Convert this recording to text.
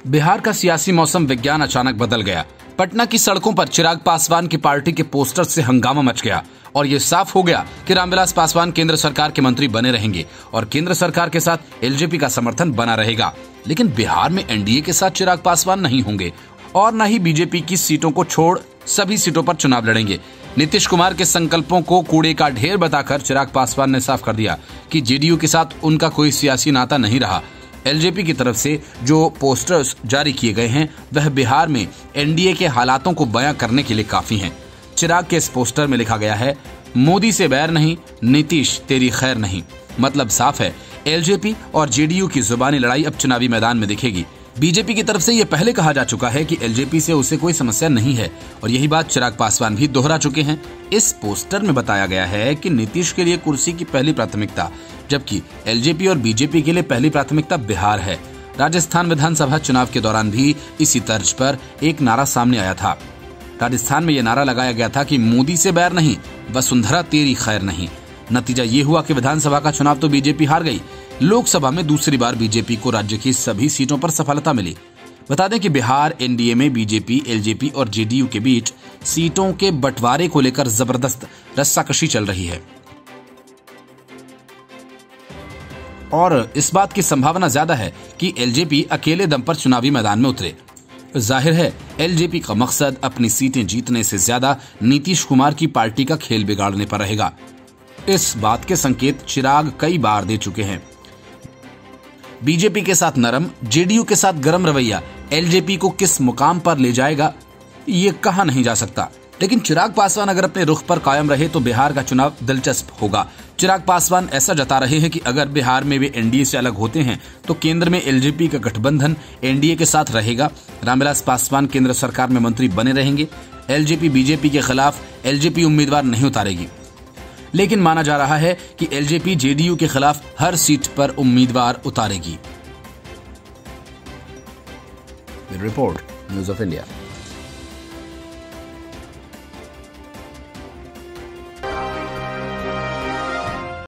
बिहार का सियासी मौसम विज्ञान अचानक बदल गया। पटना की सड़कों पर चिराग पासवान की पार्टी के पोस्टर से हंगामा मच गया और ये साफ हो गया कि रामविलास पासवान केंद्र सरकार के मंत्री बने रहेंगे और केंद्र सरकार के साथ एलजेपी का समर्थन बना रहेगा। लेकिन बिहार में एनडीए के साथ चिराग पासवान नहीं होंगे और न ही बीजेपी की सीटों को छोड़ सभी सीटों पर चुनाव लड़ेंगे। नीतीश कुमार के संकल्पों को कूड़े का ढेर बताकर चिराग पासवान ने साफ कर दिया कि जेडीयू के साथ उनका कोई सियासी नाता नहीं रहा। एलजेपी की तरफ से जो पोस्टर्स जारी किए गए हैं वह बिहार में एनडीए के हालातों को बयां करने के लिए काफी हैं। चिराग के इस पोस्टर में लिखा गया है, मोदी से बैर नहीं, नीतीश तेरी खैर नहीं। मतलब साफ है, एलजेपी और जेडीयू की जुबानी लड़ाई अब चुनावी मैदान में दिखेगी। बीजेपी की तरफ से यह पहले कहा जा चुका है कि एलजेपी से उसे कोई समस्या नहीं है और यही बात चिराग पासवान भी दोहरा चुके हैं। इस पोस्टर में बताया गया है कि नीतीश के लिए कुर्सी की पहली प्राथमिकता, जबकि एलजेपी और बीजेपी के लिए पहली प्राथमिकता बिहार है। राजस्थान विधानसभा चुनाव के दौरान भी इसी तर्ज पर एक नारा सामने आया था। राजस्थान में यह नारा लगाया गया था कि मोदी से बैर नहीं, वसुंधरा तेरी खैर नहीं। नतीजा ये हुआ कि विधानसभा का चुनाव तो बीजेपी हार गई, लोकसभा में दूसरी बार बीजेपी को राज्य की सभी सीटों पर सफलता मिली। बता दें कि बिहार एनडीए में बीजेपी, एलजेपी और जेडीयू के बीच सीटों के बंटवारे को लेकर जबरदस्त रस्साकशी चल रही है और इस बात की संभावना ज्यादा है कि एलजेपी अकेले दम पर चुनावी मैदान में उतरे। जाहिर है, एलजेपी का मकसद अपनी सीटें जीतने से ज्यादा नीतीश कुमार की पार्टी का खेल बिगाड़ने पर रहेगा। इस बात के संकेत चिराग कई बार दे चुके हैं। बीजेपी के साथ नरम, जेडीयू के साथ गरम रवैया एलजेपी को किस मुकाम पर ले जाएगा ये कहा नहीं जा सकता। लेकिन चिराग पासवान अगर अपने रुख पर कायम रहे तो बिहार का चुनाव दिलचस्प होगा। चिराग पासवान ऐसा जता रहे हैं कि अगर बिहार में वे एनडीए से अलग होते हैं तो केंद्र में एलजेपी का गठबंधन एनडीए के साथ रहेगा। रामविलास पासवान केंद्र सरकार में मंत्री बने रहेंगे। एलजेपी बीजेपी के खिलाफ एलजेपी उम्मीदवार नहीं उतारेगी, लेकिन माना जा रहा है कि एलजेपी जेडीयू के खिलाफ हर सीट पर उम्मीदवार उतारेगी। Report, news of India.